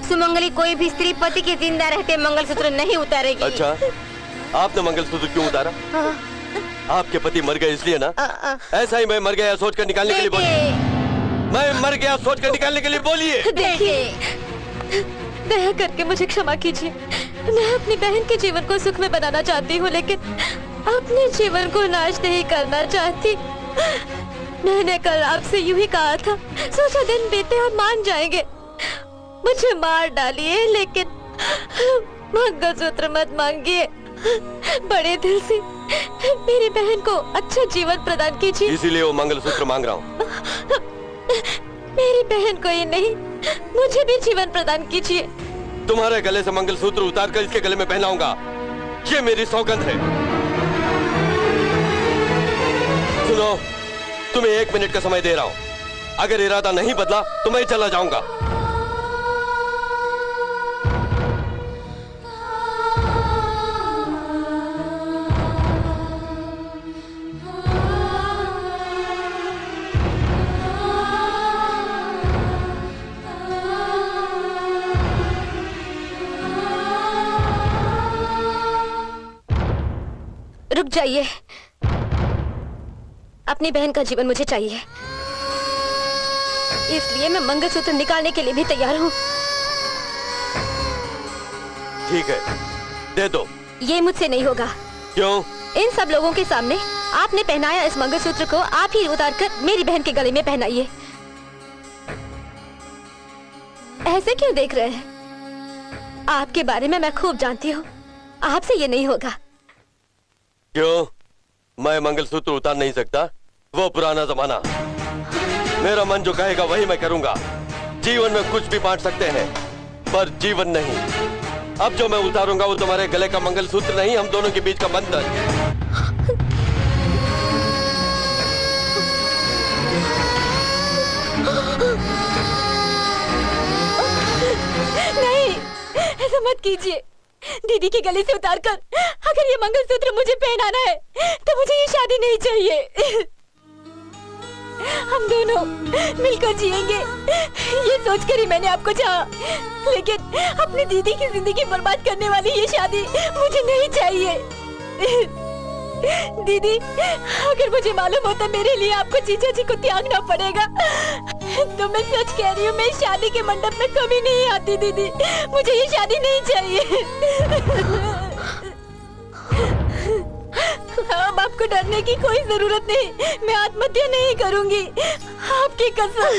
सुमंगली कोई भी स्त्री पति के जिंदा रहते मंगलसूत्र नहीं उतारेगी। अच्छा, आपने मंगलसूत्र क्यों उतारा? आपके पति मर गए इसलिए ना? ऐसा ही मैं मर गया सोच कर निकालने के लिए बोलिए। मैं मर गया सोच कर निकालने के लिए बोलिए। देखिए, दया करके मुझे क्षमा कीजिए। मैं अपनी बहन के जीवन को सुख में बनाना चाहती हूँ, लेकिन अपने जीवन को नाश नहीं करना चाहती। मैंने कल आपसे यूं ही कहा था, सोचा दिन बीते हम मान जाएंगे। मुझे मार डालिए, लेकिन मंगलसूत्र मत मांगिए। बड़े दिल से मेरी बहन को अच्छा जीवन प्रदान कीजिए। इसीलिए वो मंगलसूत्र मांग रहा हूँ। मेरी बहन को ही नहीं, मुझे भी जीवन प्रदान कीजिए। तुम्हारे गले से मंगलसूत्र उतार कर इसके गले में पहनाऊंगा, ये मेरी सौगंध है। सुनो, तुम्हें 1 मिनट का समय दे रहा हूँ। अगर इरादा नहीं बदला तो मैं चला जाऊंगा। रुक जाइए, अपनी बहन का जीवन मुझे चाहिए, इसलिए मैं मंगलसूत्र निकालने के लिए भी तैयार हूँ। ठीक है, दे दो। ये मुझसे नहीं होगा। क्यों? इन सब लोगों के सामने आपने पहनाया इस मंगलसूत्र को आप ही उतारकर मेरी बहन के गले में पहनाइए। ऐसे क्यों देख रहे हैं? आपके बारे में मैं खूब जानती हूँ, आपसे ये नहीं होगा। क्यों? मैं मंगलसूत्र उतार नहीं सकता? वो पुराना जमाना। मेरा मन जो कहेगा वही मैं करूंगा। जीवन में कुछ भी बांट सकते हैं, पर जीवन नहीं। अब जो मैं उतारूंगा वो तुम्हारे गले का मंगलसूत्र नहीं, हम दोनों के बीच का बंधन। नहीं, ऐसा मत कीजिए। दीदी के गले से उतारकर अगर ये मंगलसूत्र मुझे पहनाना है तो मुझे ये शादी नहीं चाहिए। हम दोनों मिलकर जिएंगे, ये सोचकर ही मैंने आपको चाहा, लेकिन अपनी दीदी की जिंदगी बर्बाद करने वाली ये शादी मुझे नहीं चाहिए। दीदी, अगर मुझे मालूम होता मेरे लिए आपको जीजा जी को त्यागना पड़ेगा तो मैं सच कह रही हूँ, मैं शादी के मंडप में कभी नहीं आती। दीदी, मुझे ये शादी नहीं चाहिए। अब आपको डरने की कोई जरूरत नहीं, मैं आत्महत्या नहीं करूंगी, आपकी कसम।